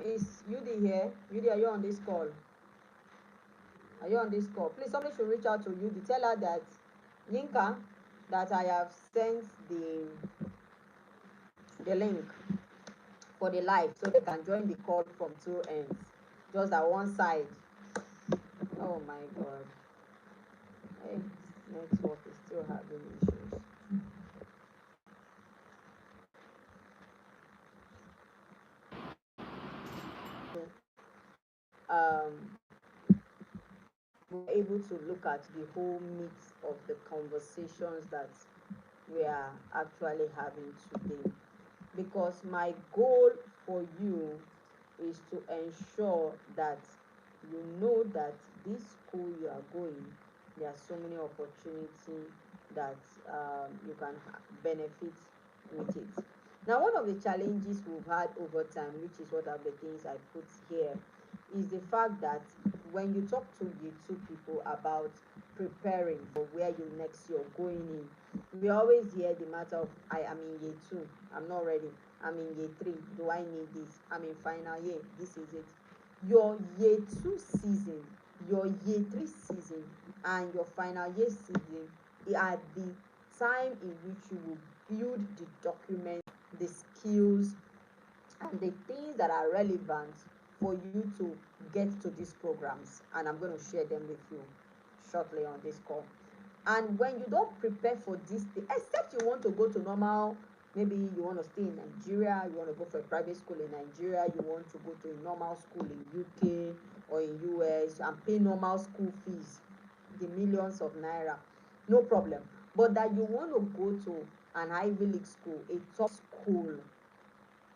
Is Yudi here? Yudi, are you on this call? Are you on this call? Please, somebody should reach out to Yudi. Tell her that Yinka, that I have sent the link for the live so they can join the call from two ends. Just that one side. Oh my God. Hey, network is still having issues. Um, we're able to look at the whole meat of the conversations that we are actually having today. Because my goal for you is to ensure that you know that this school you are going, there are so many opportunities that you can benefit with it. Now, one of the challenges we've had over time, which is what are the things I put here, is the fact that when you talk to the two people about preparing for where you next you're going in, we always hear the matter of I am in year two, I'm not ready. I'm in year three. Do I need this? I'm in final year. This is it. Your year two season, your year three season, and your final year season are the time in which you will build the document, the skills, and the things that are relevant for you to get to these programs. And I'm going to share them with you shortly on this call. And when you don't prepare for this thing, except you want to go to normal, maybe you want to stay in Nigeria, you want to go for a private school in Nigeria, you want to go to a normal school in UK or in US and pay normal school fees, the millions of naira, no problem. But that you want to go to an Ivy League school, a top school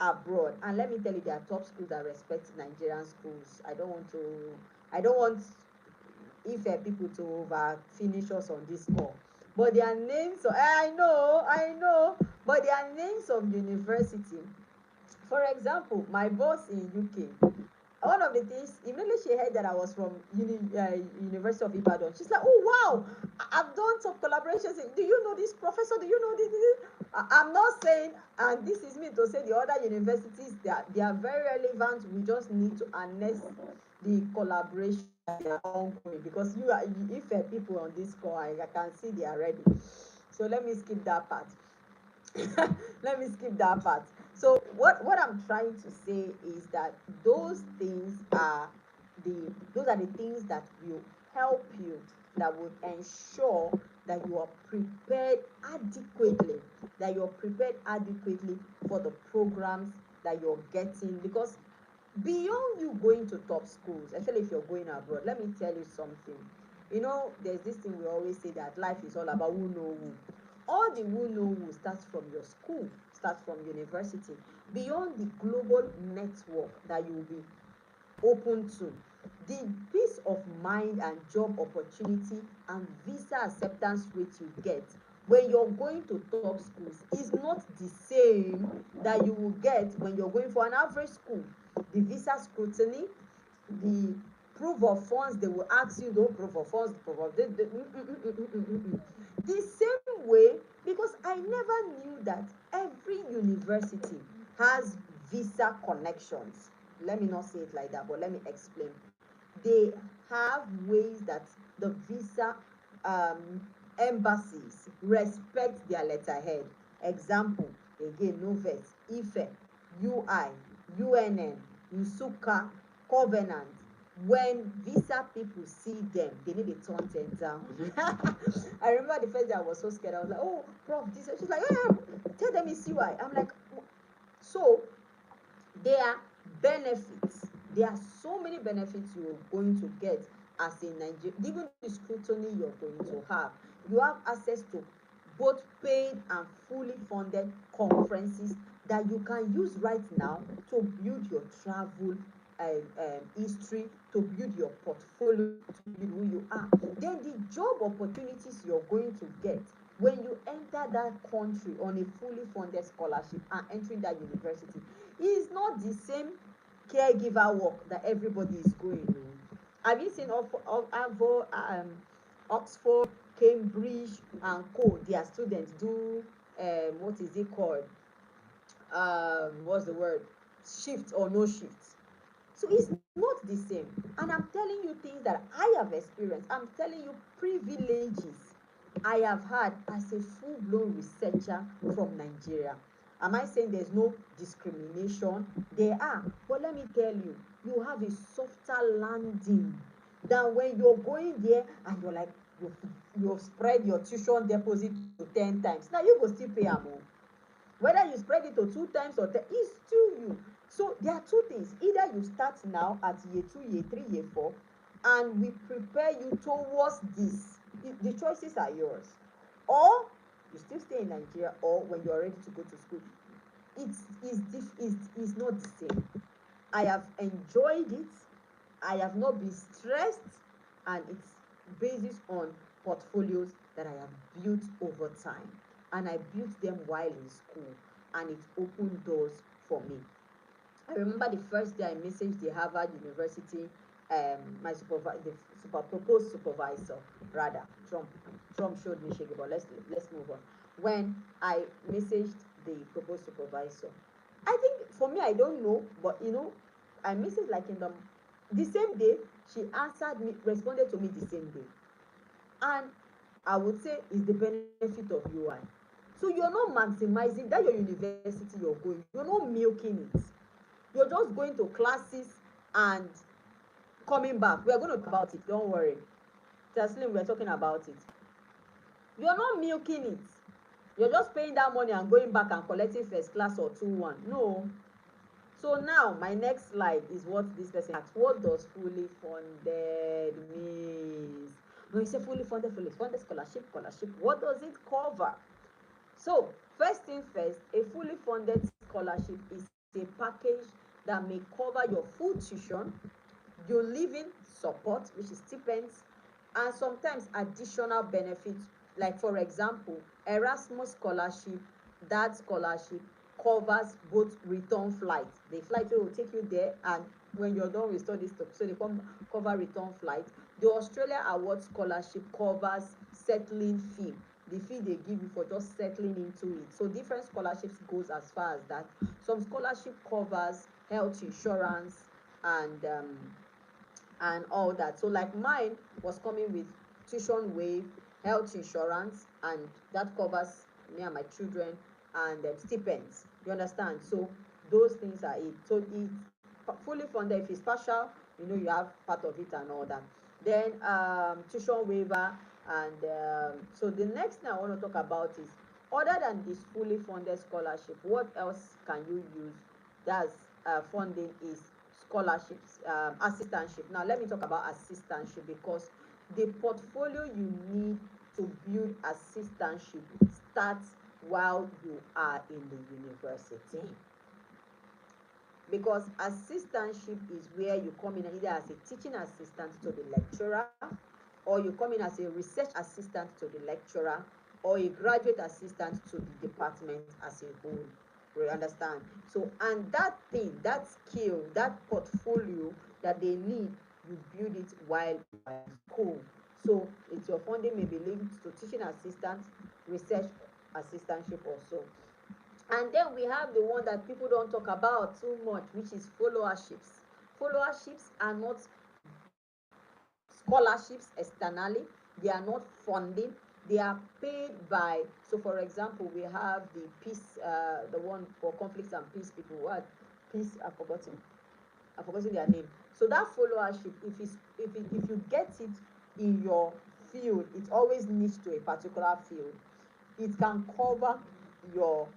abroad, and let me tell you, there are top schools that respect Nigerian schools. I don't want if people to over finish us on this call, but their names, I know, but their names of university. For example, my boss in UK, one of the things, immediately she heard that I was from University of Ibadan, she's like, oh wow, I've done some collaborations. Do you know this professor? Do you know this? I'm not saying, and this is me to say the other universities, they are very relevant. We just need to harness the collaboration that they are ongoing, because if people on this call, I can see they are ready. So let me skip that part. Let me skip that part. So what I'm trying to say is that those are the things that will help you, that will ensure that you are prepared adequately, for the programs that you're getting. Because beyond you going to top schools, especially if you're going abroad, let me tell you something. There's this thing we always say, that life is all about who know who. All the who know who starts from your school, starts from university. Beyond the global network that you will be open to, the peace of mind and job opportunity and visa acceptance rate you get when you're going to top schools is not the same that you will get when you're going for an average school. The visa scrutiny, the proof of funds they will ask you, don't proof of funds, proof of this, the same way. Because I never knew that every university has visa connections. Let me not say it like that, but let me explain. They have ways that the visa um, embassies respect their letterhead. Example, again, Novet, Ife, UI, UNN, Nsuka, Covenant. When visa people see them, they need a turn ten down. I remember the first day I was so scared. I was like, oh, prof, this. She's like, yeah, tell them it's UI. I'm like, so there are benefits. There are so many benefits you're going to get as a Nigerian. Given the scrutiny you're going to have, you have access to both paid and fully funded conferences that you can use right now to build your travel history, to build your portfolio, to build who you are. Then the job opportunities you're going to get when you enter that country on a fully funded scholarship and entering that university is not the same caregiver work that everybody is going on. Have you seen Oxford, Cambridge, and co? Their students do what is it called? What's the word? shift or no shift. So it's not the same. And I'm telling you things that I have experienced. I'm telling you privileges I have had as a full-blown researcher from Nigeria. Am I saying there's no discrimination? There are. But let me tell you, you have a softer landing than when you're going there and you're like, you've spread your tuition deposit to 10 times. Now you go still pay am o. Whether you spread it to 2 times or 10, it's still you. So there are two things. Either you start now at year 2, year 3, year 4, and we prepare you towards this. The choices are yours. Or you still stay in Nigeria, or when you're ready to go to school. It's not the same. I have enjoyed it. I have not been stressed, and it's based on portfolios that I have built over time. And I built them while in school, and it opened doors for me. I remember the first day I messaged the Harvard University, my proposed supervisor, rather, Trump. Trump showed me shaggy, but let's move on. When I messaged the proposed supervisor, I think for me, I don't know, but I messaged like in the same day. She answered me, responded to me the same day, and I would say it's the benefit of UI. So you're not maximizing that your university you're going, you're not milking it. You're just going to classes and coming back. We are going to talk about it, don't worry. Taslim, we're talking about it. You're not milking it. You're just paying that money and going back and collecting first class or 2-1. No. So now my next slide is what this person asked. What does fully funded means? No, you say fully funded scholarship. What does it cover? So first thing first, a fully funded scholarship is a package that may cover your full tuition, your living support, which is stipends, and sometimes additional benefits. Like for example, Erasmus scholarship, that scholarship covers both return flights. The flight will take you there, and when you're done with studies, so they cover return flight. The Australia Award scholarship covers settling fee, the fee they give you for just settling into it. So different scholarships goes as far as that. Some scholarship covers health insurance and all that. So like mine was coming with tuition waive, health insurance, and that covers me and my children, and stipends. You understand? So those things are it. So it's fully funded. If it's partial, you have part of it and all that. Then tuition waiver, and so the next thing I want to talk about is, other than this fully funded scholarship, what else can you use? That's funding is scholarships, assistantship. Now let me talk about assistantship, because the portfolio you need to build assistantship starts while you are in the university. Because assistantship is where you come in either as a teaching assistant to the lecturer, or you come in as a research assistant to the lecturer, or a graduate assistant to the department as a whole. You understand? So, and that thing, that skill, that portfolio that they need, you build it while you are in school. So it's your funding may be linked to teaching assistant, research assistantship also. And then we have the one that people don't talk about too much, which is followerships. Followerships are not scholarships externally, they are not funding, they are paid by. So for example, we have the peace, the one for conflicts and peace people. What peace? I've forgotten their name. So that followership, if you get it in your field, it's always niche to a particular field. It can cover your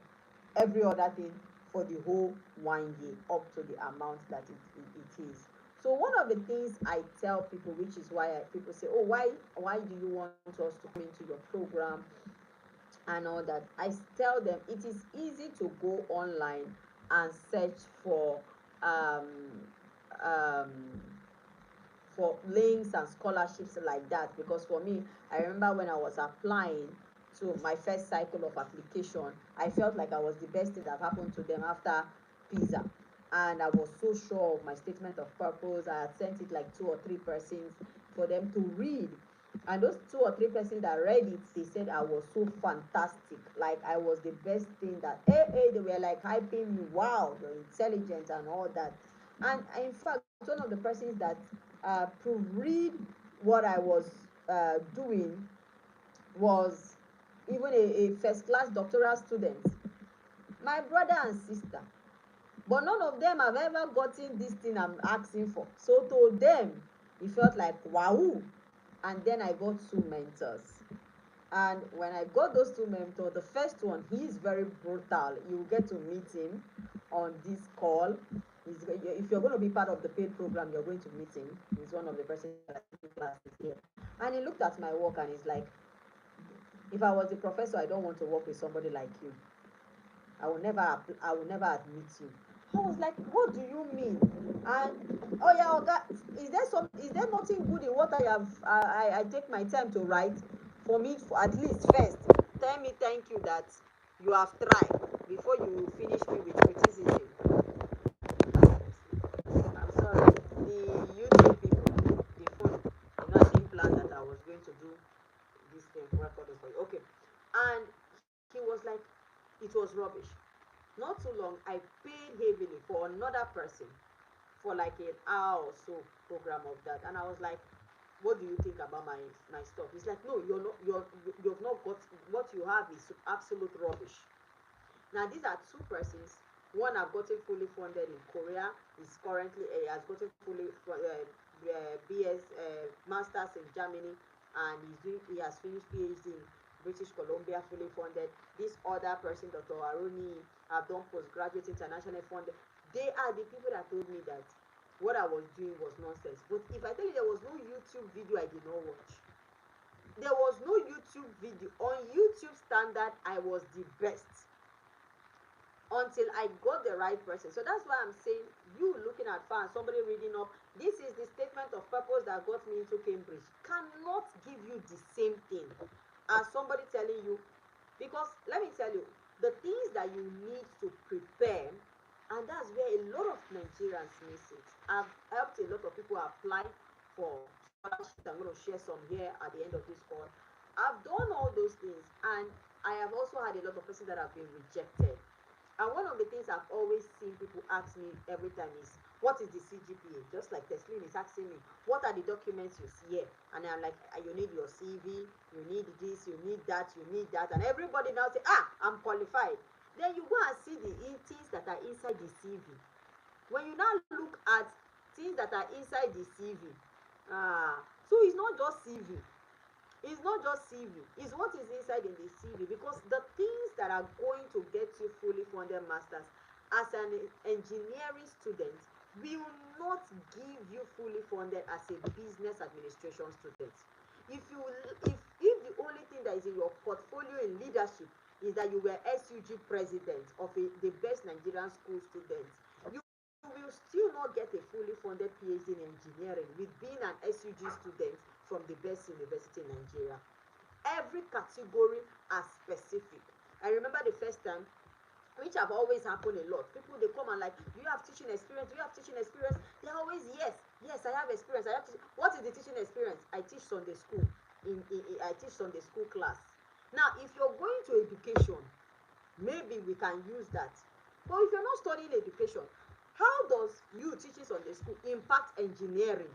every other thing for the whole 1 year, up to the amount that it is. So one of the things I tell people, which is why people say, oh, why do you want us to come into your program and all that, I tell them it is easy to go online and search um, um, for links and scholarships like that. Because for me, I remember when I was applying to my first cycle of application, I felt like I was the best thing that happened to them after PISA. And I was so sure of my statement of purpose. I had sent it like 2 or 3 persons for them to read. And those two or three persons that read it, they said I was so fantastic, like I was the best thing. That hey, they were like hyping me, wow, you're intelligent and all that. And in fact, one of the persons that proofread what I was doing was even a first class doctoral student, my brother and sister. But none of them have ever gotten this thing I'm asking for. So to them, it felt like wow. And then I got two mentors. And when I got those two mentors, the first one, he is very brutal. You get to meet him on this call. If you're going to be part of the paid program, you're going to meet him. He's one of the persons that are taking classes here. And he looked at my work and he's like, if I was a professor, I don't want to work with somebody like you. I will never admit you. I was like, what do you mean? And oh yeah, Oga, is there nothing good in what I take my time to write? For me, for at least first, tell me thank you that you have tried before you finish me with criticism. I'm sorry. The YouTube people, the phone, I didn't plan that I was going to do this thing recording for you. Okay. And he was like, it was rubbish. Not too long, I paid heavily for another person for like an hour or so program of that, and I was like, "What do you think about my stuff?" He's like, "No, you've not got what you have is absolute rubbish." Now these are two persons. One have gotten fully funded in Korea. Is currently has gotten fully BS masters in Germany, and he has finished PhD in British Columbia, fully funded. This other person, Dr. Aruni, have done postgraduate internationally funded. They are the people that told me that what I was doing was nonsense. But if I tell you there was no YouTube video I did not watch, there was no YouTube video on YouTube standard. I was the best until I got the right person. So that's why I'm saying, you looking at far and somebody reading up, this is the statement of purpose that got me into Cambridge, cannot give you the same thing as somebody telling you. Because let me tell you, the things that you need to prepare, and that's where a lot of Nigerians miss it. I've helped a lot of people apply for scholarships. I'm going to share some here at the end of this call. I've done all those things, and I have also had a lot of persons that have been rejected. And one of the things I've always seen people ask me every time is, what is the CGPA? Just like Teslin is asking me, what are the documents you see here? And I'm like, "Ah, you need your CV, you need this, you need that, you need that." And everybody now say, ah, I'm qualified. Then you go and see the things that are inside the CV. When you now look at things that are inside the CV, so it's not just CV. It's not just CV, it's what is inside in the CV, because the things that are going to get you fully funded masters as an engineering student will not give you fully funded as a business administration student. If the only thing that is in your portfolio in leadership is that you were SUG president of the best Nigerian school students, you will still not get a fully funded PhD in engineering with being an SUG student from the best university in Nigeria. Every category are specific. I remember the first time, which have always happened a lot. People they come and like, do you have teaching experience? Do you have teaching experience? They're always yes, yes, I have experience. I have what is the teaching experience? I teach Sunday school. I teach Sunday school class. Now, if you're going to education, maybe we can use that. But if you're not studying education, how does you teaching Sunday school impact engineering?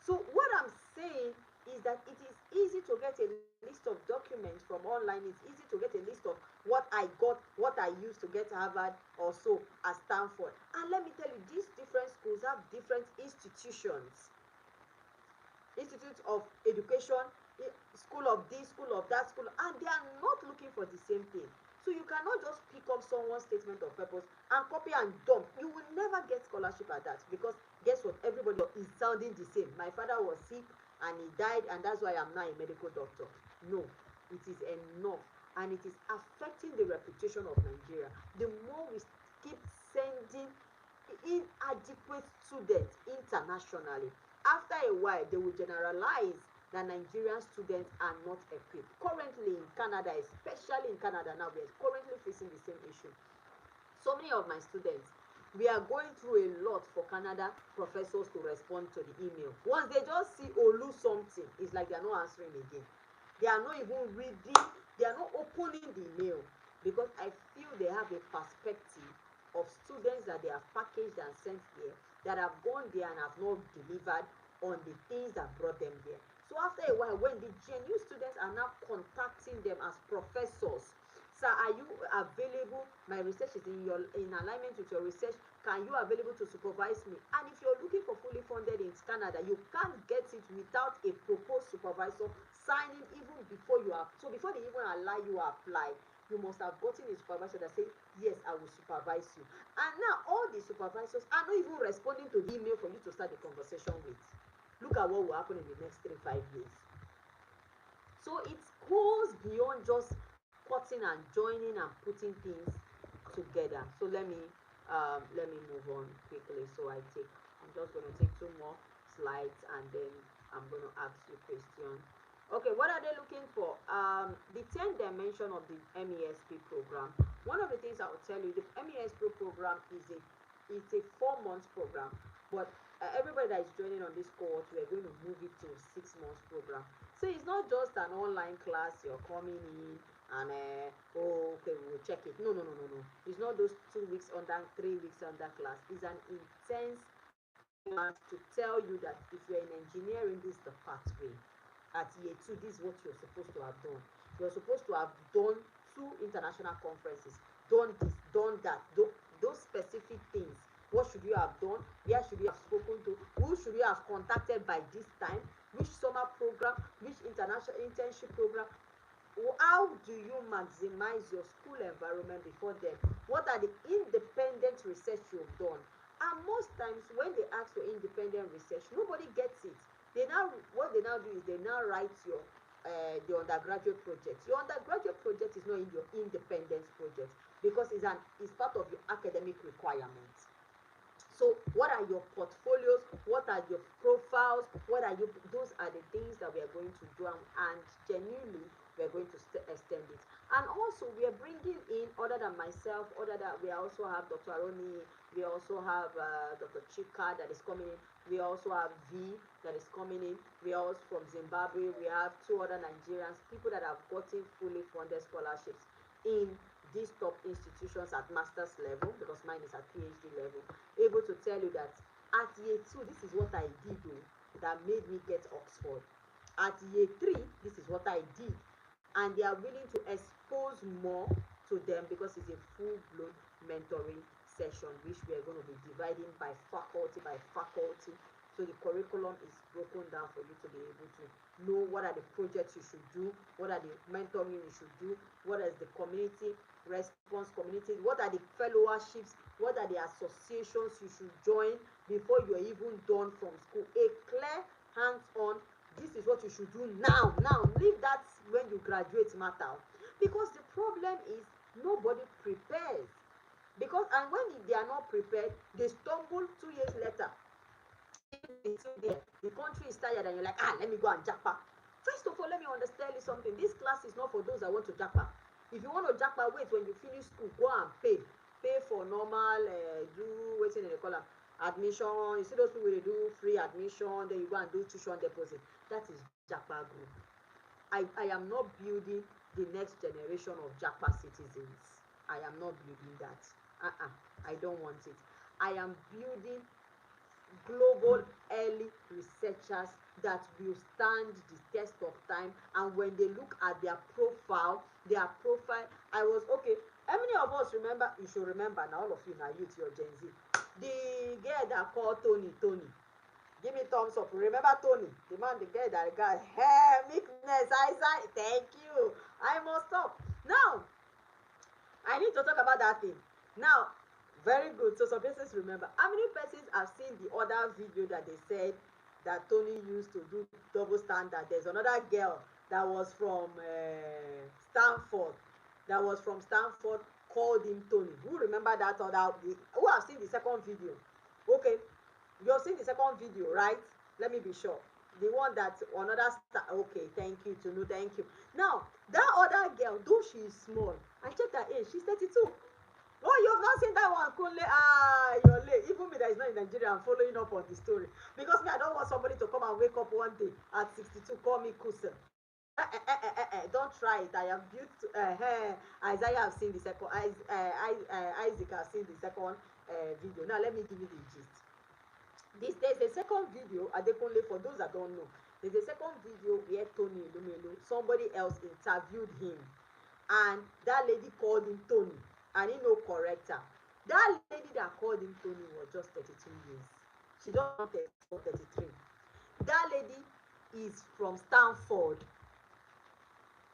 So what I'm saying is that it is easy to get a list of documents from online. It's easy to get a list of what I got, what I used to get Harvard or so at Stanford. And let me tell you, these different schools have different institutions, institutes of education, school of this, school of that, school, and they are not looking for the same thing. So you cannot just pick up someone's statement of purpose and copy and dump. You will never get scholarship at that, because guess what? Everybody is sounding the same. My father was sick and he died, and that's why I'm now a medical doctor. No, it is enough, and it is affecting the reputation of Nigeria. The more we keep sending inadequate students internationally, after a while they will generalize that Nigerian students are not equipped. Currently in Canada, especially in Canada now, we are currently facing the same issue. So many of my students, we are going through a lot for Canada professors to respond to the email. Once they just see Olu something, it's like they are not answering again. They are not even reading, they are not opening the email, because I feel they have a perspective of students that they have packaged and sent there, that have gone there and have not delivered on the things that brought them there. So after a while, when the genuine students are now contacting them as professors, sir, are you available? My research is in alignment with your research. Can you available to supervise me? And if you're looking for fully funded in Canada, you can't get it without a proposed supervisor signing even before you have. So before they even allow you apply, you must have gotten a supervisor that say, yes, I will supervise you. And now all the supervisors are not even responding to the email for you to start the conversation with. Look at what will happen in the next 3-5 years. So it goes beyond just cutting and joining and putting things together. So let me move on quickly. So I'm just going to take 2 more slides and then I'm going to ask you questions. Okay, what are they looking for? The 10 dimension of the MESP program. One of the things I will tell you, the MESP program it's a 4 months program, but everybody that is joining on this course, we are going to move it to 6 months program. So it's not just an online class you're coming in and oh, okay, we'll check it. No, no, no, no, no. It's not those 2 weeks under, 3 weeks under class. It's an intense class to tell you that if you're in engineering, this is the pathway. At year 2, this is what you're supposed to have done. You're supposed to have done 2 international conferences, done this, done that, those specific things. What should you have done? Where should you have spoken to? Who should you have contacted by this time? Which summer program? Which international internship program? How do you maximize your school environment before then? What are the independent research you've done? And most times when they ask for independent research, nobody gets it. What they now do is they now write your the undergraduate project. Your undergraduate project is not in your independence project, because it's part of your academic requirements. So what are your portfolios? What are your profiles? Those are the things that we are going to do, and genuinely we are going to extend it. And also we are bringing in, other than myself, other than we also have Dr. Aroni, we also have Dr. Chika that is coming in, we also have V that is coming in, we are also from Zimbabwe, we have 2 other Nigerians, people that have gotten fully funded scholarships in these top institutions at master's level, because mine is at PhD level, able to tell you that at year 2, this is what I did that made me get Oxford. At year 3, this is what I did. And they are willing to expose more to them, because it's a full-blown mentoring session, which we are going to be dividing by faculty. So the curriculum is broken down for you to be able to know what are the projects you should do, what are the mentoring you should do, what is the community response community, what are the fellowships, what are the associations you should join before you're even done from school. A clear hands-on, this is what you should do now. Leave that when you graduate matter, because the problem is nobody prepares. And when they are not prepared, they stumble 2 years later. It's still there. The country is tired and you're like, let me go and japa. First of all, let me understand you something. This class is not for those that want to japa. If you want to japa, wait, when you finish school, go and pay for normal do wetin dem dey call am admission. You see those people, they do free admission, then you go and do tuition deposit. That is japa group. I am not building the next generation of japa citizens. I am not building that. I don't want it. I am building global early researchers that will stand the test of time, and when they look at their profile, I was okay. How many of us remember? You should remember now, all of you now, youth, your Gen Z, the girl that called Tony. Give me thumbs up. Remember Tony, the man, the girl that got hair, meekness, eyesight. Thank you. I must stop now. I need to talk about that thing now. Very good. So some persons remember. How many persons have seen the other video that they said that Tony used to do double standard? There's another girl that was from Stanford. Called him Tony. Who remember that other? Who have seen the second video? Okay, you have seen the second video, right? Let me be sure. The one that another star. Okay, thank you, Tunu. Thank you. Now that other girl, though she is small, I checked her age. She's 32. Oh, you have not seen that one, Kunle. Nigeria and following up on the story. Because me, I don't want somebody to come and wake up one day at 62, call me Kusa. Don't try it. I have built Isaiah have seen the second Isaac have seen the second video. Now let me give you the gist. There's a second video, Adekunle, for those that don't know. There's a second video where Tony Elumelu, somebody else interviewed him, and that lady called him Tony, and he no correct her. That lady that called him Tony was just 32 years. She just turned 33. That lady is from Stanford.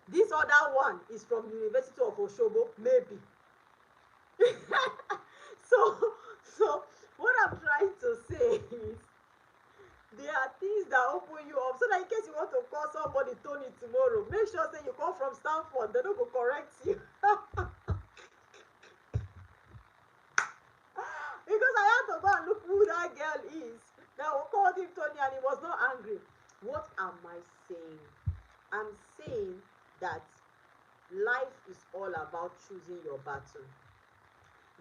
This other one is from University of Osogbo, maybe. so, so what I'm trying to say is there are things that open you up so that in case you want to call somebody Tony tomorrow, make sure say you come from Stanford, they don't go correct you. Because I had to go and look who that girl is. Now called him Tony and he was not angry. What am I saying? I'm saying that life is all about choosing your battle.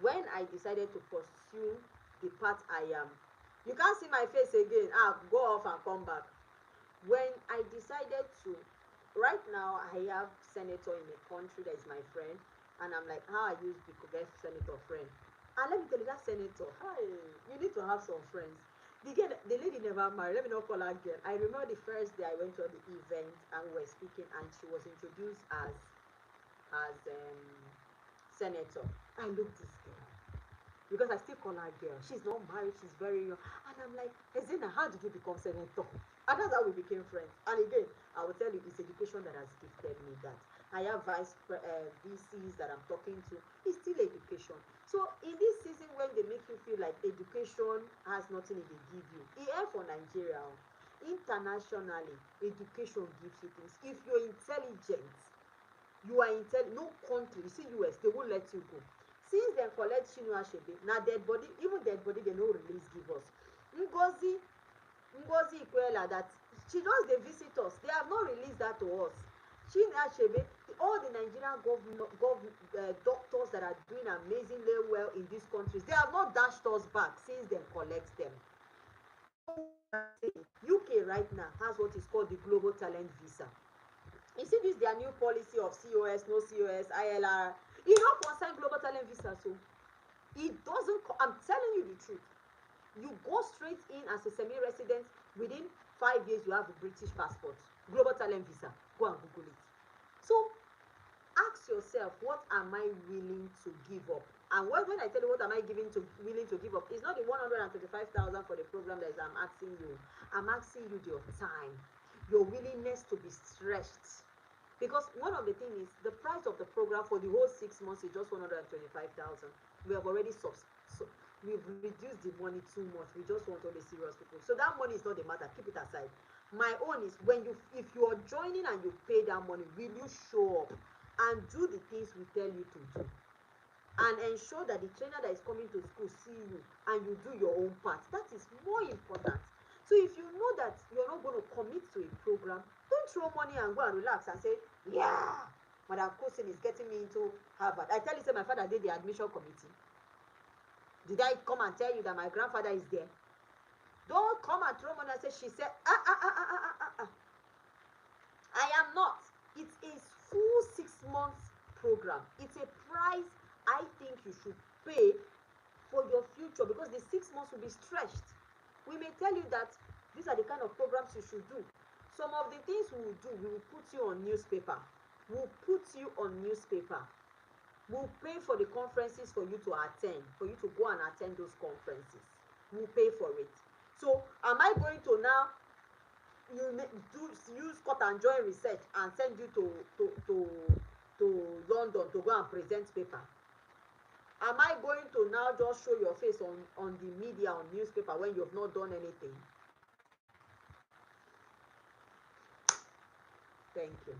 When I decided to pursue the path I am, you can't see my face again. Go off and come back. When I decided to, right now I have senator in a country that is my friend, and I'm like, how I use the get senator friend. And let me tell you, that senator, hi, you need to have some friends. The lady never married. Let me not call her girl. I remember the first day I went to the event and we were speaking, and she was introduced as senator. I looked this girl because I still call her girl. She's not married. She's very young, and I'm like, Ezina, how did you become senator? And that's how we became friends. And again, I will tell you, it's education that has gifted me that. I have VCs that I'm talking to. It's still education. So in this season when they make you feel like education has nothing they give you, EF for Nigeria, internationally, education gives you things. If you're intelligent, you are no country, you see US, they won't let you go. Since dem collect Chinua Achebe, na dead body, even dead body they no release give us. Ngozi Ikwela, that she just dey visit us, they have not released that to us. Chinua Achebe, all the Nigerian doctors that are doing amazingly well in these countries, they have not dashed us back since dem collect them. UK right now has what is called the Global Talent Visa. You see this their new policy of COS, no COS, ILR. E no concern Global Talent Visa, so it doesn't. I'm telling you the truth. You go straight in as a semi-resident. Within 5 years, you have a British passport. Global Talent Visa. Go and Google it. So ask yourself, what am I willing to give up? And when I tell you what am I willing to give up, it's not the 125,000 for the program that I'm asking you. I'm asking you your time, your willingness to be stretched. Because one of the things is the price of the program for the whole 6 months is just 125,000. We have already we've reduced the money too much. We just want all the serious people. So that money is not the matter. Keep it aside. My own is if you are joining and you pay that money, will you show up and do the things we tell you to do? And ensure that the trainer that is coming to school see you and you do your own part. That is more important. So if you know that you're not going to commit to a program, don't throw money and go and relax and say, yeah, Madam Kosin is getting me into Harvard. I tell you, say my father did the admission committee. Did I come and tell you that my grandfather is there? Don't come and throw money and say, she said, I am not. It's a full 6 months program. It's a price I think you should pay for your future, because the 6 months will be stretched. We may tell you that these are the kind of programs you should do. Some of the things we will do, we will put you on newspaper. We'll put you on newspaper. We'll pay for the conferences for you to attend, for you to go and attend those conferences. We'll pay for it. So am I going to now use cut and join research and send you to London to go and present paper? Am I going to now just show your face on the media, on newspaper, when you have not done anything? Thank you.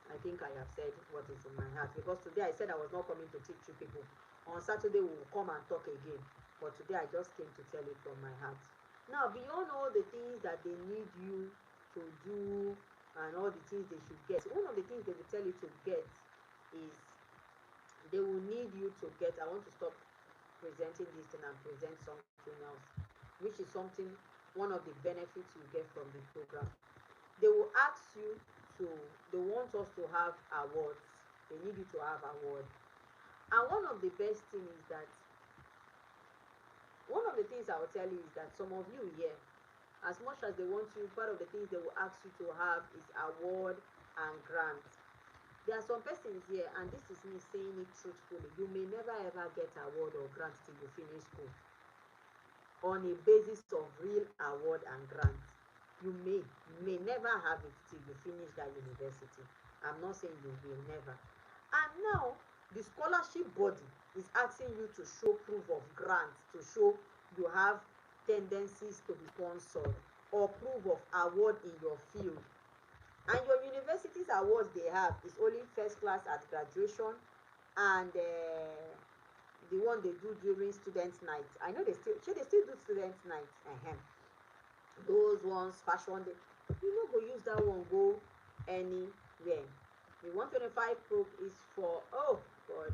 I think I have said what is in my heart, because today I said I was not coming to teach you people. On Saturday we will come and talk again, but today I just came to tell it from my heart. Now, beyond all the things that they need you to do and all the things they should get, one of the things they will tell you to get is they will need you to get. I want to stop presenting this thing and present something else. which is something, one of the benefits you get from the program. They will ask you to, they want us to have awards. They need you to have awards. And one of the things I will tell you is that some of you here, as much as they want you, part of the things they will ask you to have is award and grant. There are some persons here, and this is me saying it truthfully, you may never ever get award or grant till you finish school on a basis of real award and grant. You may never have it till you finish that university. I'm not saying you will never. And now the scholarship body is asking you to show proof of grant, to show you have tendencies to be sponsored, or proof of award in your field. And your university's awards they have is only first class at graduation, and the one they do during student night. I know they still do student night. Those ones, fashion day, you no go use that one go anywhere. The 125 probe is for, oh god.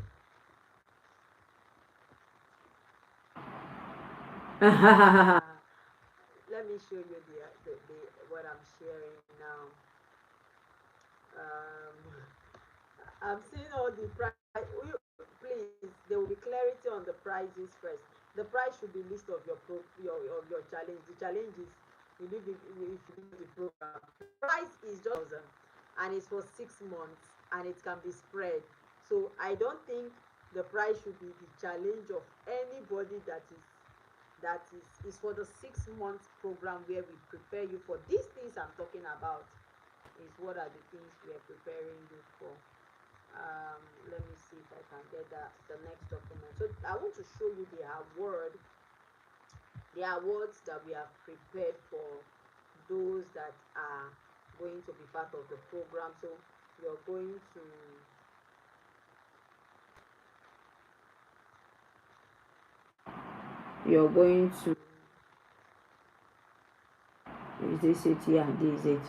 Let me show you the what I'm sharing now. um I'm seeing all the price. Please, there will be clarity on the prices first. The price should be list of your challenge. The challenge is, you live if you do the program. The price is just 1,000, and it's for 6 months, and it can be spread. So I don't think the price should be the challenge of anybody that is for the 6 months program where we prepare you for these things I'm talking about. Is what are the things we are preparing you for. Let me see if I can get the next document. So I want to show you the awards that we have prepared for those that are going to be part of the program. So you're going to you're going to is this it? Yeah, this is it.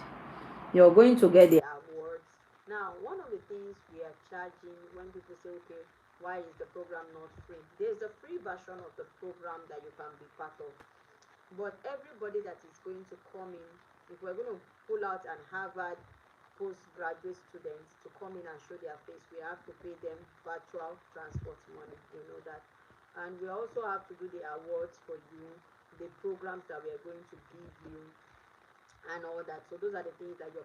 You're going to get the awards. Now, one of the things we are charging when people say, okay, why is the program not free? There's a free version of the program that you can be part of. But everybody that is going to come in, if we're going to pull out an Harvard postgraduate students to come in and show their face, we have to pay them virtual transport money. You know that. And we also have to do the awards for you, the programs that we are going to give you, and all that. So those are the things that you're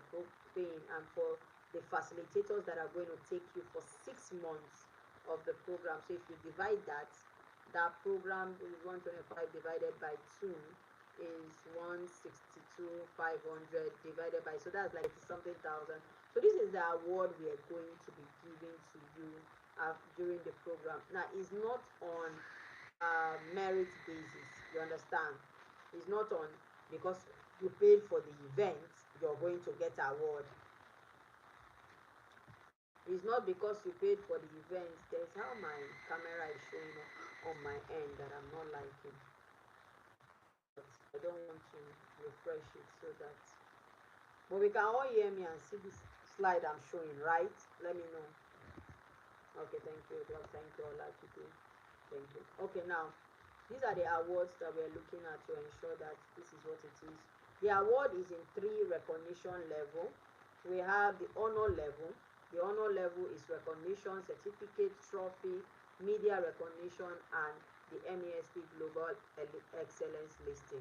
paying. And for the facilitators that are going to take you for 6 months of the program. So if you divide that program is 125 divided by 2 is 162,500 divided by, so that's like something thousand. So this is the award we are going to be giving to you during the program. Now it's not on merit basis. You understand? It's not on because you paid for the event, you're going to get award. It's not because you paid for the event. There's how my camera is showing on my end that I'm not liking. But I don't want to refresh it so that. But we can all hear me and see this slide I'm showing, right? Let me know. Okay, thank you. Well, thank you, all people. Thank you. Okay, now these are the awards that we're looking at to ensure that this is what it is. The award is in 3 recognition level. We have the honor level. The honor level is recognition, certificate, trophy, media recognition, and the MESP Global Excellence Listing.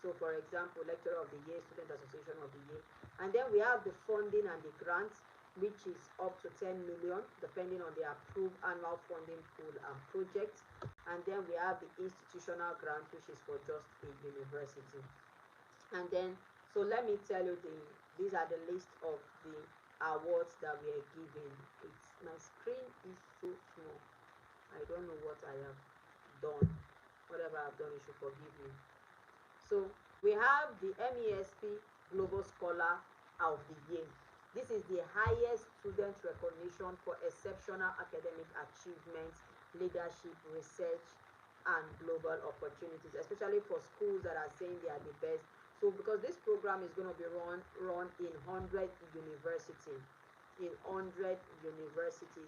So for example, Lecturer of the Year, Student Association of the Year. And then we have the funding and the grants, which is up to 10 million, depending on the approved annual funding pool and project. And then we have the institutional grant, which is for just a university. And then, so let me tell you, these are the list of the awards that we are giving. My screen is so small. I don't know what I have done. Whatever I've done, you should forgive me. So we have the MESP Global Scholar of the Year. This is the highest student recognition for exceptional academic achievements, leadership, research, and global opportunities, especially for schools that are saying they are the best. So because this program is going to be run in 100 universities,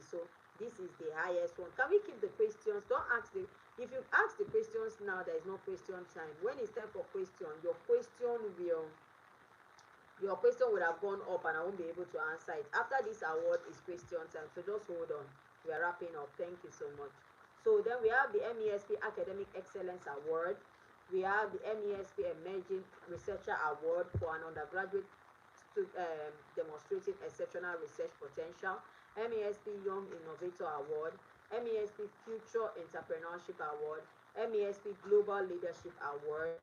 so this is the highest one. Can we keep the questions? Don't ask If you ask the questions now, there is no question time. When it's time for question, your question would have gone up and I won't be able to answer it. After this award is question time, so just hold on. We are wrapping up. Thank you so much. So then we have the MESP Academic Excellence Award. We have the MESP Emerging Researcher Award for an undergraduate demonstrating exceptional research potential. MESP Young Innovator Award. MESP Future Entrepreneurship Award. MESP Global Leadership Award.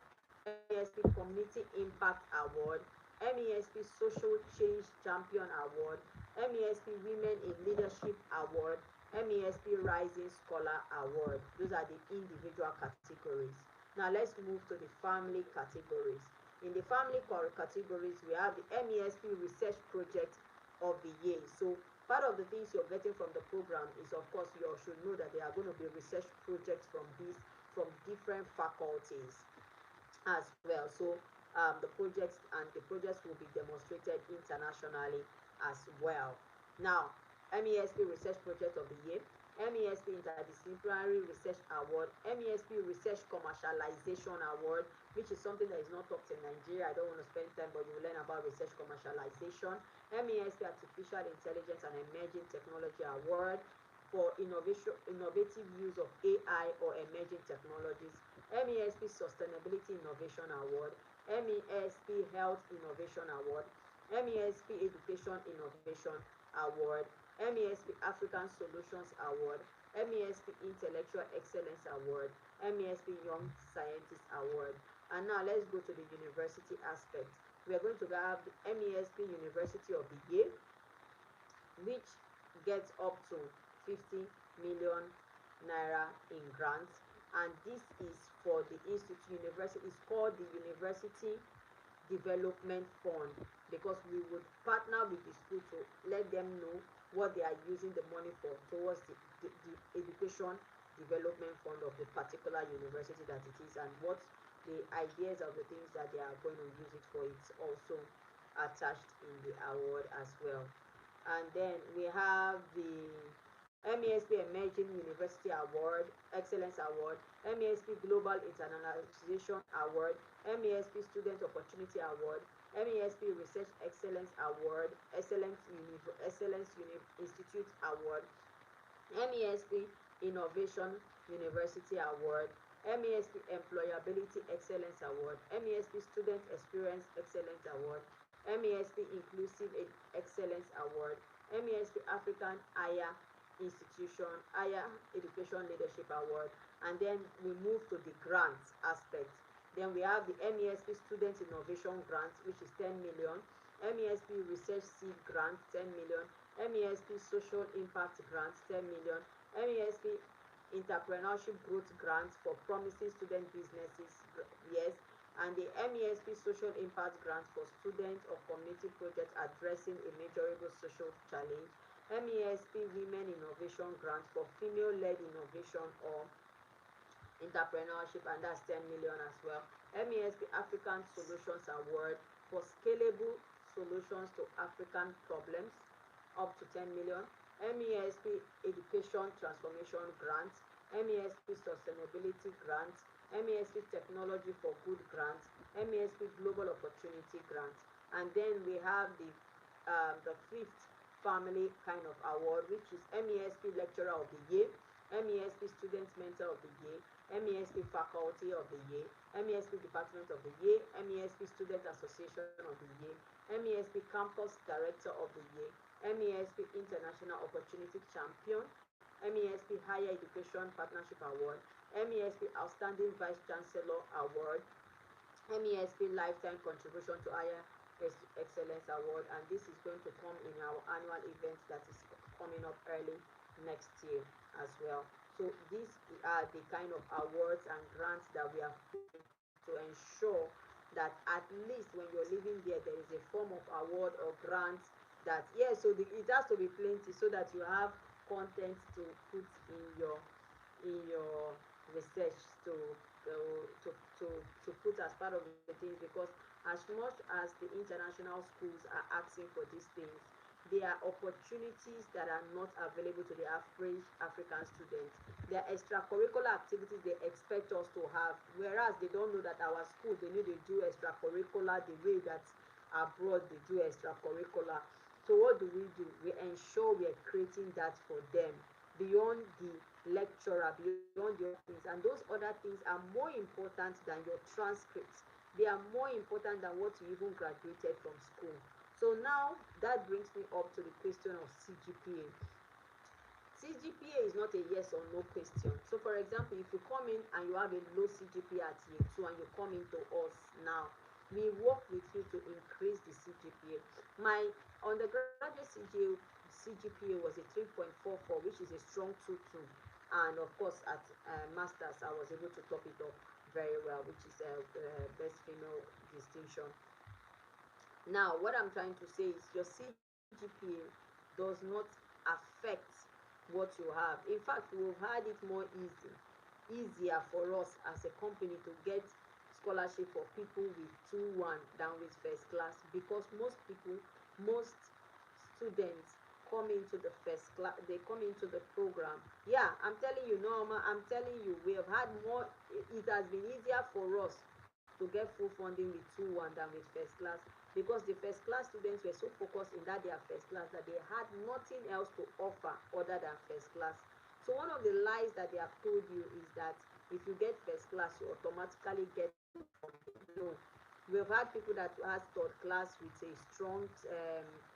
MESP Community Impact Award. MESP Social Change Champion Award, MESP Women in Leadership Award, MESP Rising Scholar Award. Those are the individual categories. Now let's move to the family categories. In the family categories, we have the MESP Research Project of the Year. So part of the things you're getting from the program is, of course, you should know that there are going to be research projects from different faculties as well. So the projects will be demonstrated internationally as well. Now, MESP Research Project of the Year, MESP Interdisciplinary Research Award, MESP Research Commercialization Award, which is something that is not taught in Nigeria. I don't want to spend time, but you will learn about research commercialization. MESP Artificial Intelligence and Emerging Technology Award for innovative use of AI or emerging technologies. MESP Sustainability Innovation Award, MESP Health Innovation Award, MESP Education Innovation Award, MESP African Solutions Award, MESP Intellectual Excellence Award, MESP Young Scientist Award. And now let's go to the university aspect. We are going to have the MESP University of the Year, which gets up to 50 million naira in grants, and this is for the university. It's called the University Development Fund, because we would partner with the school to let them know what they are using the money for towards the education development fund of the particular university that it is, and what the ideas of the things that they are going to use it for. It's also attached in the award as well. And then we have the MESP Emerging University Award, Excellence Award, MESP Global Internationalization Award, MESP Student Opportunity Award, MESP Research Excellence Award, Excellence Institute Award, MESP Innovation University Award, MESP Employability Excellence Award, MESP Student Experience Excellence Award, MESP Inclusive Excellence Award, MESP African Higher Higher Education Leadership Award. And then we move to the grants aspect. Then we have the MESP Student Innovation Grant, which is 10 million, MESP Research Seed Grant, 10 million, MESP Social Impact Grant, 10 million, MESP Entrepreneurship Growth Grant for promising student businesses, yes, and the MESP Social Impact Grant for students of community projects addressing a measurable social challenge, MESP Women Innovation Grant for female-led innovation or entrepreneurship, and that's 10 million as well. MESP African Solutions Award for scalable solutions to African problems, up to 10 million. MESP Education Transformation Grant, MESP Sustainability Grant, MESP Technology for Good Grant, MESP Global Opportunity Grant. And then we have the fifth family kind of award, which is MESP Lecturer of the Year, MESP Student Mentor of the Year, MESP Faculty of the Year, MESP Department of the Year, MESP Student Association of the Year, MESP Campus Director of the Year, MESP International Opportunity Champion, MESP Higher Education Partnership Award, MESP Outstanding Vice Chancellor Award, MESP Lifetime Contribution to Higher Excellence Award, and this is going to come in our annual event that is coming up early next year as well. So these are the kind of awards and grants that we have to ensure that at least when you're living there is a form of award or grant that, yes, so it has to be plenty so that you have content to put in your research to to to put as part of the things, because as much as the international schools are asking for these things, there are opportunities that are not available to the average African student. There are extracurricular activities they expect us to have, whereas they don't know that our school, they need to do extracurricular the way that abroad they do extracurricular. So what do? We ensure we are creating that for them beyond the lecturer, beyond the other things. And those other things are more important than your transcripts. They are more important than what you even graduated from school. So now that brings me up to the question of CGPA. CGPA is not a yes or no question. So, for example, if you come in and you have a low CGPA at year two and you come into us now, we work with you to increase the CGPA. My undergraduate CGPA was a 3.44, which is a strong 2.2. And of course, at masters, I was able to top it up very well, which is a best female distinction. Now, what I'm trying to say is your CGPA does not affect what you have. In fact, we've had it more easier for us as a company to get scholarship for people with 2-1 than with first class, because most students come into the first class, they come into the program. Yeah, I'm telling you, Norma, I'm telling you, we have had more, it has been easier for us to get full funding with 2-1 than with first class, because the first class students were so focused in that their first class that they had nothing else to offer other than first class. So one of the lies that they have told you is that if you get first class, you automatically get funding. No, we've had people that has third class with a strong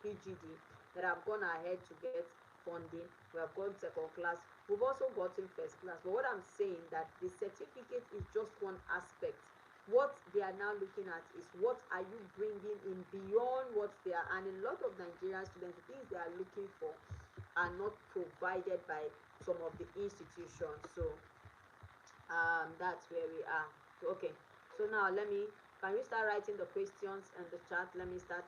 PGD that have gone ahead to get funding. We have got second class. We've also gotten first class. But what I'm saying that the certificate is just one aspect. What they are now looking at is what are you bringing in beyond what they are. And a lot of Nigerian students, the things they are looking for are not provided by some of the institutions. So that's where we are. Okay, so now can you start writing the questions in the chat? Let me start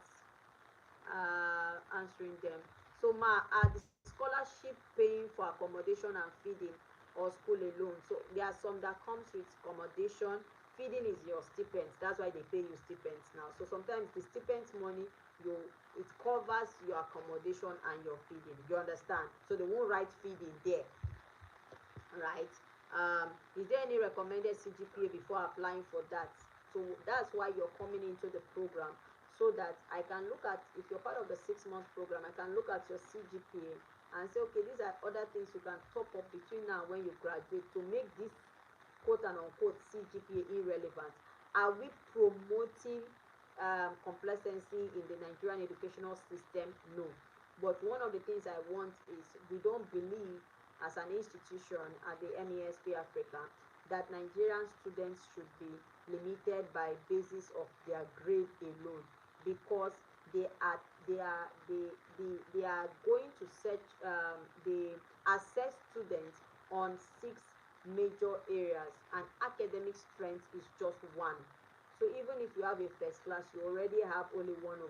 answering them. So ma, are the scholarship paying for accommodation and feeding or school alone? So there are some that comes with accommodation. Feeding is your stipends. That's why they pay you stipends now. So sometimes the stipends money, you it covers your accommodation and your feeding. You understand? So they won't write feeding there, right? Is there any recommended CGPA before applying for that? So that's why you're coming into the program, so that I can look at, if you're part of the 6 month program, I can look at your CGPA and say, okay, these are other things you can top up between now and when you graduate to make this quote and unquote CGPA irrelevant. Are we promoting complacency in the Nigerian educational system? No. But one of the things I want is, we don't believe as an institution at the MESP Africa that Nigerian students should be limited by basis of their grade alone, because they are going to search, they assess students on 6 major areas, and academic strength is just one. So even if you have a first class, you already have only 1/6.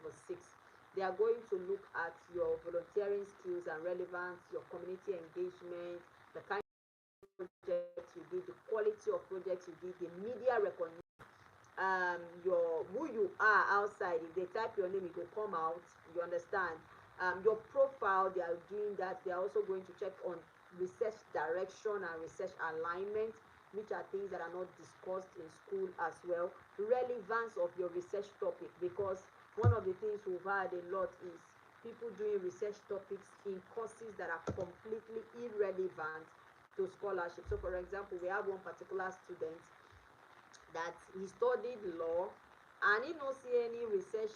They are going to look at your volunteering skills and relevance, your community engagement, the kind of projects you did, the quality of projects you did, the media recognition, your who you are outside. If they type your name, it will come out. You understand? Your profile, they are doing that. They are also going to check on research direction and research alignment, which are things that are not discussed in school as well. Relevance of your research topic, because one of the things we've had a lot is people doing research topics in courses that are completely irrelevant to scholarship. So for example, we have one particular student that he studied law and he no see any research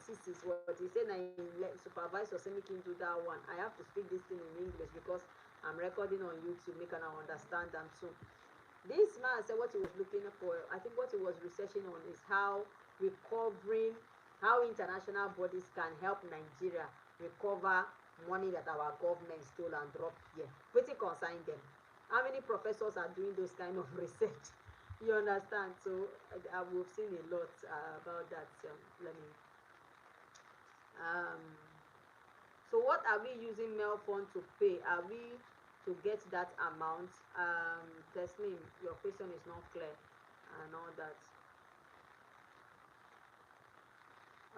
thesis, but he said na him supervisor say make him do that one. I have to speak this thing in English because I'm recording on YouTube, make I understand am too. This man said what he was looking for, I think what he was researching on is how international bodies can help Nigeria recover money that our government stole and dropped here. Wetin concern them? How many professors are doing those kind of research? You understand? So we've seen a lot about that. Let me. Um, so what are we using mail fund to pay? Are we to get that amount? Teslim, your question is not clear and all that.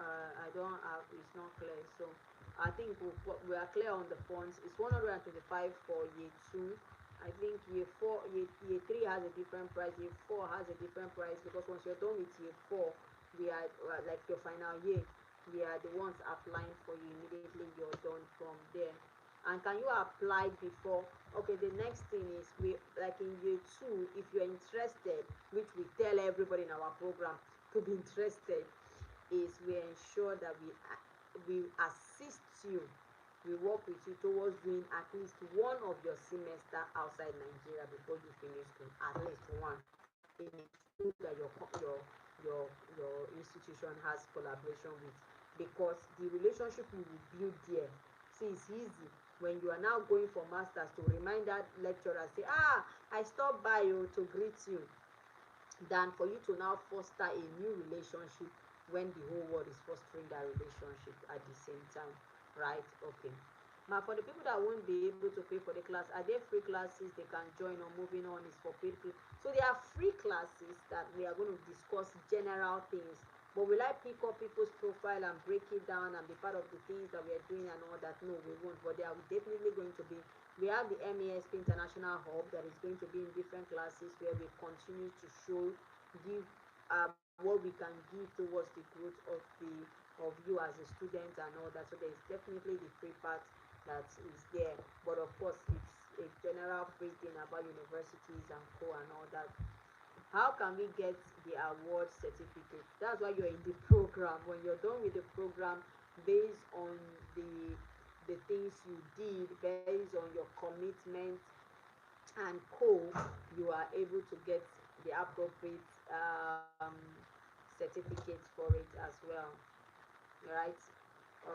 I don't have, it's not clear. So I think we are clear on the funds. It's 125 for year two. I think year four, year three has a different price. Year four has a different price because once you're done with year four, we are like your final year. We are the ones applying for you immediately. You're done from there. And can you apply before? Okay, the next thing is we like in year two, if you're interested, which we tell everybody in our program to be interested, is we ensure that we assist you, we work with you towards doing at least one of your semester outside Nigeria before you finish school. At least one in a school that your your institution has collaboration with, because the relationship you will build there, see, it's easy when you are now going for masters to remind that lecturer, say, I stopped by you to greet you, than for you to now foster a new relationship when the whole world is fostering that relationship at the same time, right? Okay. Now, for the people that won't be able to pay for the class, are there free classes they can join, or moving on is for paid class? So there are free classes that we are going to discuss general things, but will I pick up people's profile and break it down and be part of the things that we are doing and all that? No, we won't. But there are definitely going to be. We have the MESP International Hub that is going to be in different classes where we continue to show, give what we can give towards the growth of you as a student and all that. So there is definitely the free part that is there, but of course it's a general free thing about universities and co and all that. How can we get the award certificate? That's why you're in the program. When you're done with the program, based on the things you did, based on your commitment and co, you are able to get the appropriate certificates for it as well, right?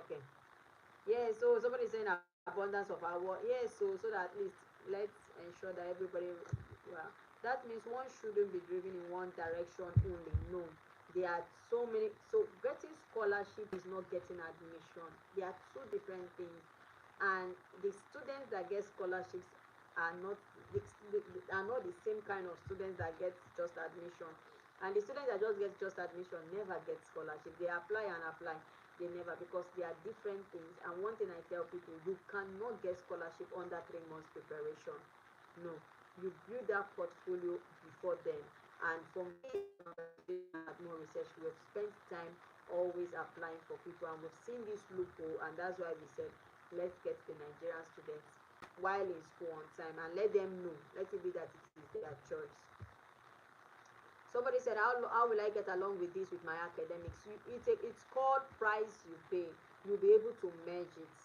Okay. Yeah, so somebody saying abundance of our yes, so that at least let's ensure that everybody, well, that means one shouldn't be driven in one direction only. No, there are so many. So getting scholarship is not getting admission. They are two different things, and the students that get scholarships are not are not the same kind of students that get just admission. And the students that just get just admission never get scholarship. They apply and apply, they never, because they are different things. And one thing I tell people, you cannot get scholarship under 3 months preparation. No, you build that portfolio before then. And from more research, we have spent time always applying for people, and we've seen this loophole, and that's why we said let's get the Nigerian students while in school on time and let them know, let it be that it is their choice. Somebody said, how will I get along with this with my academics? It's called price you pay. You'll be able to merge it.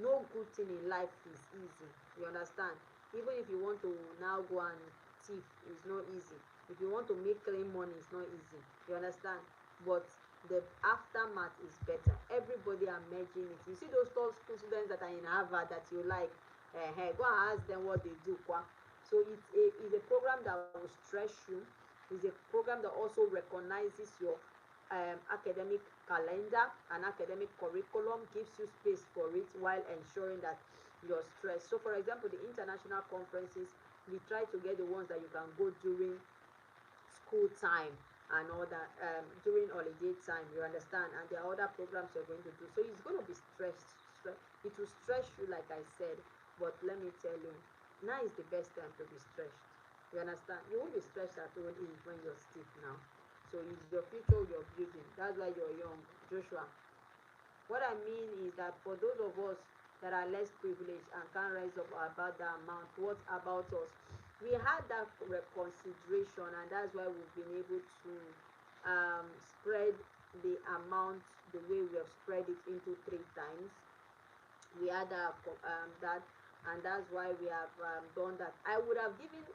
No good thing in life is easy. You understand? Even if you want to now go and thief, it's not easy. If you want to make clean money, it's not easy. You understand? But the aftermath is better. Everybody are merging it. You see those top school students that are in Harvard that you like, go and ask them what they do. So it's a program that will stress you. It's a program that also recognizes your academic calendar and academic curriculum, gives you space for it while ensuring that you're stressed. So, for example, the international conferences, we try to get the ones that you can go during school time and all that, during holiday time, you understand, and there are other programs you're going to do, so it's going to be it will stress you, like I said. But let me tell you, now is the best time to be stressed. You understand? You won't be stressed at old age when you're stiff now. So it's your future you're building. That's why you're young, Joshua. What I mean is that for those of us that are less privileged and can't rise up about that amount, what about us? We had that consideration, and that's why we've been able to spread the amount the way we have spread it into 3 times. We had that, and that's why we have done that. I would have given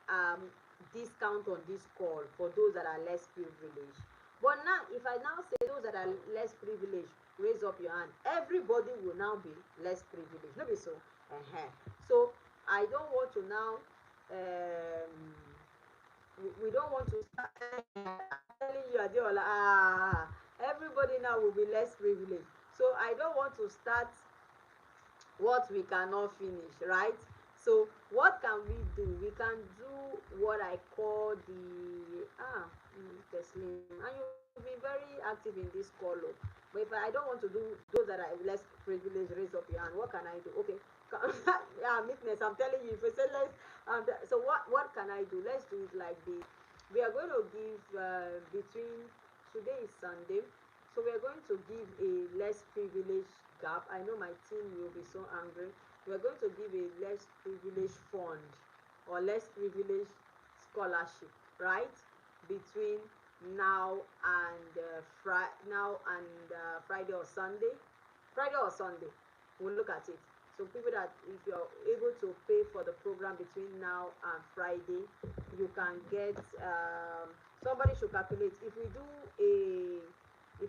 um, discount on this call for those that are less privileged. But now, if I now say those that are less privileged, raise up your hand. Everybody will now be less privileged. No be so. So I don't want to now. We don't want to start. I'm telling you, Adeola. Everybody now will be less privileged. So I don't want to start what we cannot finish, right? So what can we do? We can do what I call the Teslim, and you've been very active in this call. Oh. But if I don't want to do those that are less privileged, raise up your hand. What can I do? Okay. Yeah, meekness. I'm telling you, if you say let's, so what can I do? Let's do it like this. We are going to give between today is Sunday, so we are going to give a less privileged gap. I know my team will be so angry. We are going to give a less privileged fund or less privileged scholarship, right? Between now and Friday or Sunday. Friday or Sunday, we'll look at it. So people that if you're able to pay for the program between now and Friday, you can get somebody should calculate if we do a 20%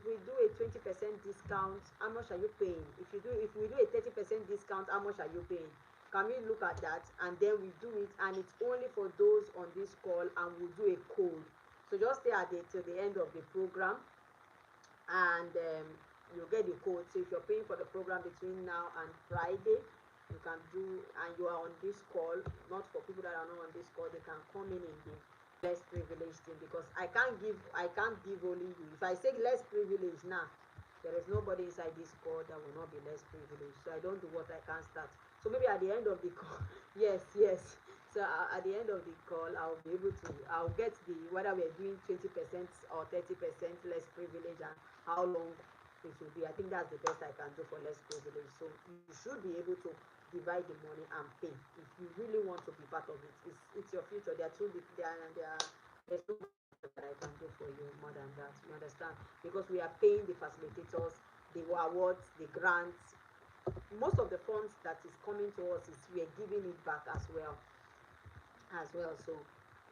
discount, how much are you paying? If we do a 30% discount, how much are you paying? Can we look at that and then we do it, and it's only for those on this call, and we'll do a code. So just stay at the till the end of the program, and you get the code. So if you're paying for the program between now and Friday, you can do, and you are on this call. Not for people that are not on this call, they can come in the less privileged thing, because I can't give only you. If I say less privileged now, there is nobody inside this call that will not be less privileged. So I don't do what I can't start. So maybe at the end of the call, yes, yes. So at the end of the call, I'll get the whether we're doing 20% or 30% less privilege, and how long it will be. I think that's the best I can do for less privilege. So you should be able to divide the money and pay if you really want to be part of it. It's your future. There's no that I can do for you more than that. You understand? Because we are paying the facilitators, the awards, the grants. Most of the funds that is coming to us is we are giving it back as well. So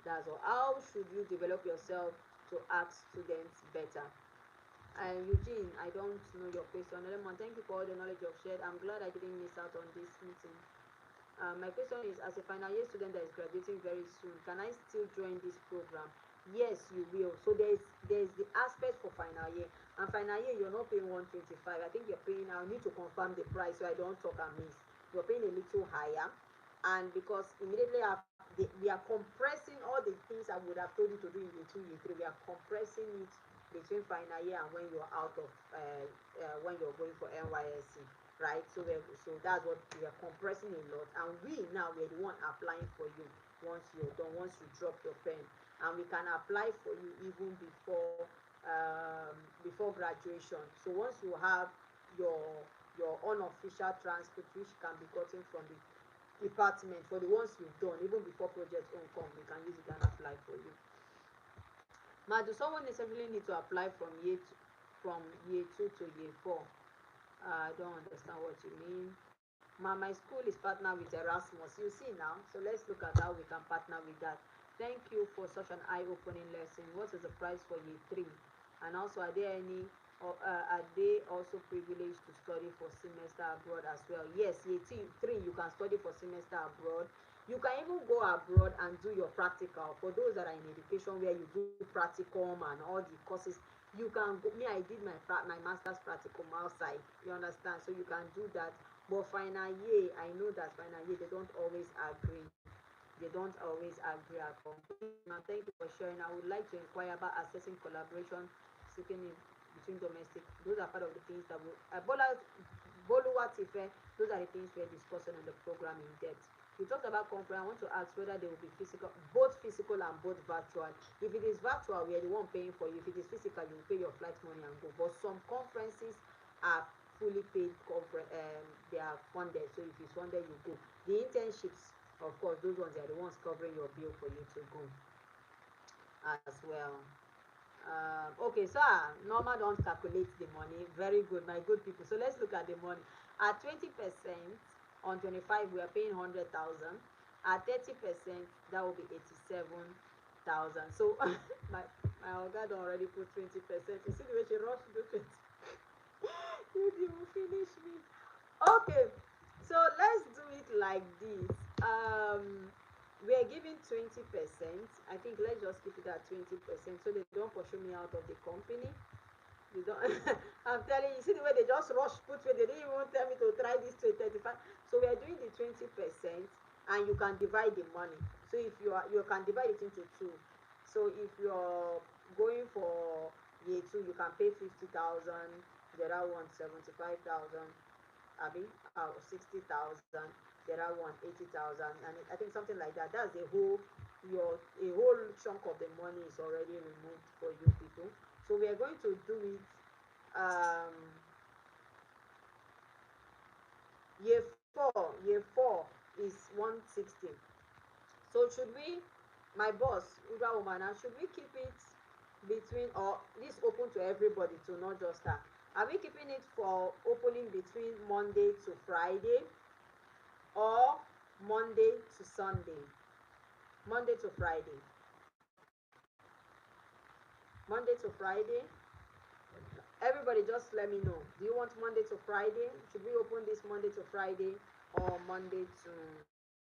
that's all. How should you develop yourself to ask students better? And Eugene, I don't know your question. Lemon, thank you for all the knowledge you've shared. I'm glad I didn't miss out on this meeting. My question is, as a final year student that is graduating very soon, can I still join this program? Yes, you will. So there's the aspect for final year, and final year you're not paying 125. I think you're paying. I need to confirm the price so I don't talk amiss. You're paying a little higher, and because immediately after, we are compressing all the things I would have told you to do in year two, year three. We are compressing it between final year and when you're out of when you're going for NYSC, right? So that's what we are compressing a lot, and we're the one applying for you once you're done, once you drop your pen, and we can apply for you even before graduation. So once you have your unofficial transcript, which can be gotten from the department, for the ones you've done even before project own come, we can use it and apply for you. Ma, do someone necessarily need to apply from year two to year four? I don't understand what you mean. Ma, my school is partner with Erasmus. You see now, so let's look at how we can partner with that. Thank you for such an eye-opening lesson. What is the price for year three? And also, are they also privileged to study for semester abroad as well? Yes, year three you can study for semester abroad. You can even go abroad and do your practical. For those that are in education where you do practicum and all the courses, you can go. Me, I did my master's practicum outside. You understand? So you can do that. But final year, I know that final year they don't always agree. They don't always agree at all. Thank you for sharing. I would like to inquire about assessing collaboration, seeking in between domestic. Those are part of the things that will Boluwatife, those are the things we're discussing in the program in depth. We talked about conference. I want to ask whether they will be both physical and both virtual. If it is virtual, we are the one paying for you. If it is physical, you will pay your flight money and go. But some conferences are fully paid conference. They are funded. So if it's funded, you go. The internships, of course, those ones are the ones covering your bill for you to go as well. Okay, so Norma don't calculate the money. Very good, my good people. So let's look at the money. At 20% on 25, we are paying 100,000. At 30%, that will be 87,000. So my organ already put 20%. You see the way she rushed to 20. You didn't finish me. Okay, so let's do it like this. We are giving 20%. I think let's just keep it at 20% so they don't pursue me out of the company. They don't. I'm telling you, see the way they just rush put me. They didn't even tell me to try this to 35. So we are doing the 20%, and you can divide the money. So if you can divide it into two. So if you're going for year two you can pay 50,000, the other one 75,000, abi 60,000, the other one 80,000, and I think something like that. That's a whole your a whole chunk of the money is already removed for you people. So we are going to do it um year four is 160. So should we, my boss, Uber woman, and should we keep it between, or this open to everybody to not just her? Are we keeping it for opening between Monday to Friday or Monday to Sunday? Monday to Friday. Monday to Friday. Everybody just let me know. Do you want Monday to Friday? Should we open this Monday to Friday or Monday to